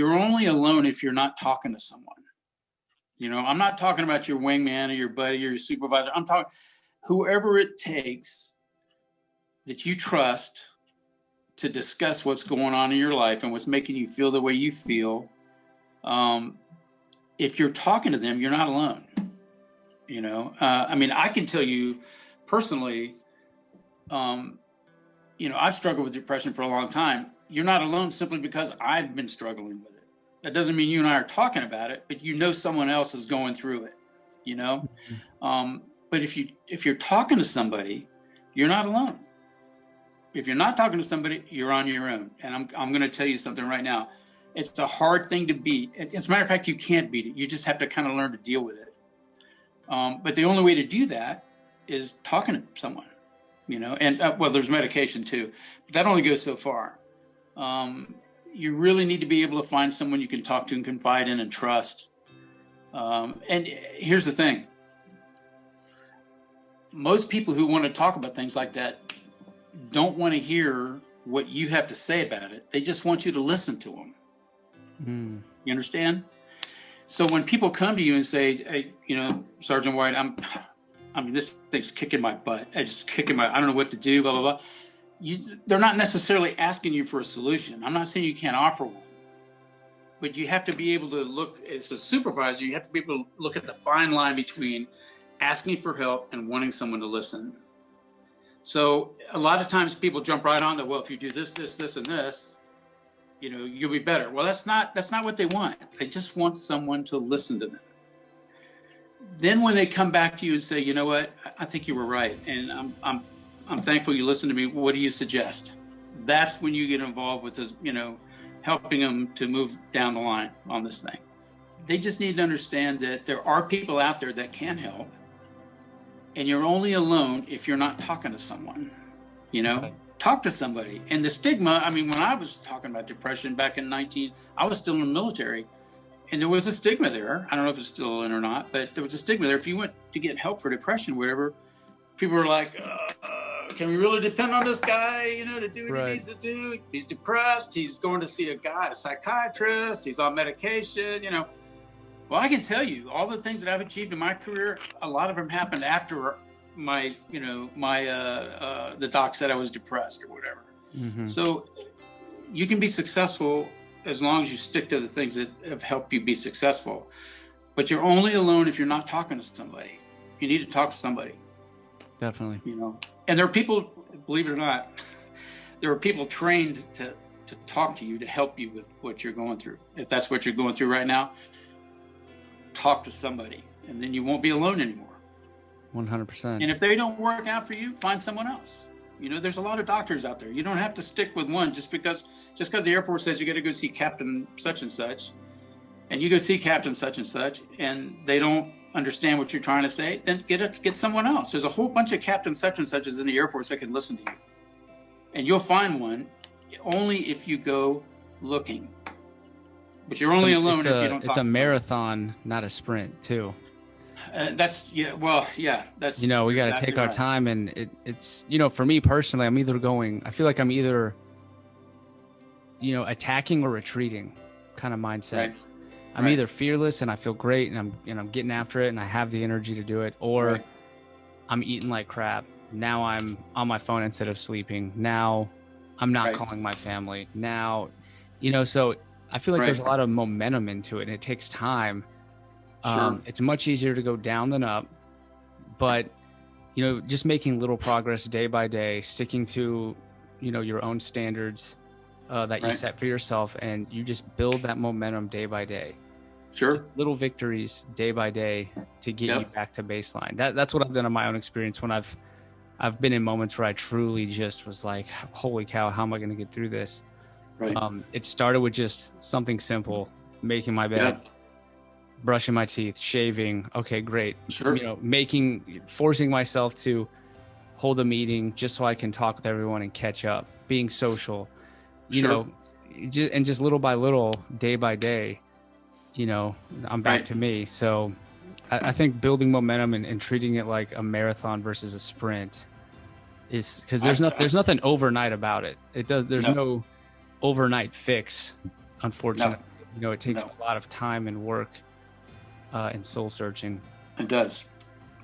You're only alone if you're not talking to someone. I'm not talking about your wingman or your buddy or your supervisor. I'm talking whoever it takes that you trust to discuss what's going on in your life and what's making you feel the way you feel. If you're talking to them, you're not alone. I can tell you personally, I've struggled with depression for a long time. You're not alone simply because I've been struggling with it. That doesn't mean you and I are talking about it, but someone else is going through it, But if you're talking to somebody, you're not alone. If you're not talking to somebody, you're on your own. And I'm going to tell you something right now. It's a hard thing to beat. As a matter of fact, you can't beat it. You just have to kind of learn to deal with it. But the only way to do that is talking to someone, and there's medication too, but that only goes so far. You really need to be able to find someone you can talk to and confide in and trust. And here's the thing. Most people who want to talk about things like that don't want to hear what you have to say about it. They just want you to listen to them. You understand? So when people come to you and say, hey, Sergeant White, this thing's kicking my butt. I don't know what to do, blah, blah, blah. They're not necessarily asking you for a solution. I'm not saying you can't offer one, but you have to be able to look, as a supervisor, you have to be able to look at the fine line between asking for help and wanting someone to listen. So a lot of times people jump right on to, well, if you do this, this, this, and this, you'll be better. Well, that's not what they want. They just want someone to listen to them. Then when they come back to you and say, you know what, I think you were right, and I'm thankful you listened to me. What do you suggest? That's when you get involved with this, helping them to move down the line on this thing. They just need to understand that there are people out there that can help, and you're only alone if you're not talking to someone. Right. Talk to somebody. And the stigma, when I was talking about depression back in I was still in the military, and there was a stigma there. I don't know if it's still in or not, but there was a stigma there. If you went to get help for depression, whatever, people were like, can we really depend on this guy, to do what he needs to do? He's depressed. He's going to see a psychiatrist. He's on medication, Well, I can tell you all the things that I've achieved in my career, a lot of them happened after the doc said I was depressed or whatever. Mm-hmm. So you can be successful as long as you stick to the things that have helped you be successful. But you're only alone if you're not talking to somebody. You need to talk to somebody. Definitely. And there are people, believe it or not, there are people trained to talk to you, to help you with what you're going through. If that's what you're going through right now, talk to somebody, and then you won't be alone anymore. 100%. And if they don't work out for you, find someone else. There's a lot of doctors out there. You don't have to stick with one just because the airport says you got to go see Captain such and such, and you go see Captain such and such, and they don't understand what you're trying to say, then get someone else. There's a whole bunch of Captain such and suches in the Air Force that can listen to you. And you'll find one only if you go looking. But you're only alone if you don't talk to someone. It's a marathon, not a sprint, too. That's we got to take our time, and it's for me personally, I feel like I'm either attacking or retreating kind of mindset. Right. I'm either fearless and I feel great and I'm getting after it and I have the energy to do it, or I'm eating like crap. Now I'm on my phone instead of sleeping. Now I'm not calling my family. Now, so I feel like there's a lot of momentum into it, and it takes time. Sure. It's much easier to go down than up, but just making little progress day by day, sticking to your own standards that you set for yourself, and you just build that momentum day by day. Sure. Just little victories day by day to get you back to baseline. That's what I've done in my own experience when I've been in moments where I truly just was like, holy cow, how am I going to get through this? Right. It started with just something simple, making my bed, brushing my teeth, shaving. Okay, great. Sure. Forcing myself to hold a meeting just so I can talk with everyone and catch up, being social, and just little by little, day by day, I'm back to me. So I think building momentum and treating it like a marathon versus a sprint is, because there's nothing overnight about it. There's no overnight fix, unfortunately. You know, it takes No. a lot of time and work and soul searching. It does.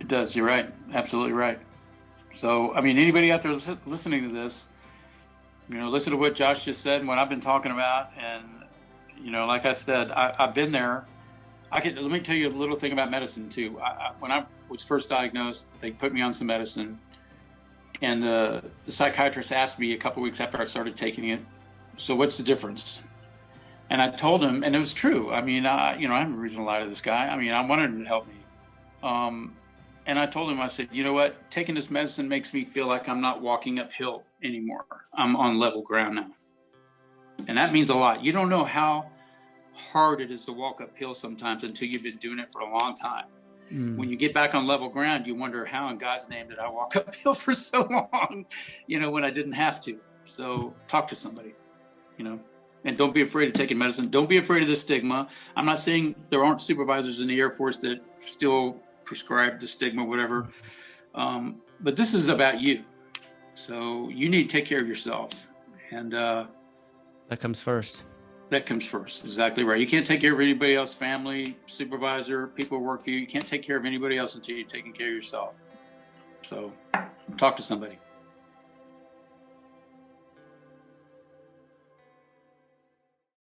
It does. You're right. Absolutely right. So, I mean, anybody out there listening to this, you know, listen to what Josh just said and what I've been talking about. And, you know, like I said, I've been there. Let me tell you a little thing about medicine too. When I was first diagnosed, they put me on some medicine, and the psychiatrist asked me a couple weeks after I started taking it, so what's the difference? And I told him, and it was true. I mean, you know, I have no reason to lie to this guy. I mean, I wanted him to help me. And I told him, I said, you know what? Taking this medicine makes me feel like I'm not walking uphill anymore. I'm on level ground now. And that means a lot. You don't know how hard it is to walk uphill sometimes until you've been doing it for a long time. When you get back on level ground, you wonder, how in God's name did I walk uphill for so long, you know, when I didn't have to. So talk to somebody, you know, and don't be afraid of taking medicine. Don't be afraid of the stigma. I'm not saying there aren't supervisors in the Air Force that still prescribe the stigma, whatever. But this is about you. So you need to take care of yourself. And that comes first. That comes first. Exactly right. You can't take care of anybody else, family, supervisor, people who work for you. You can't take care of anybody else until you're taking care of yourself. So talk to somebody.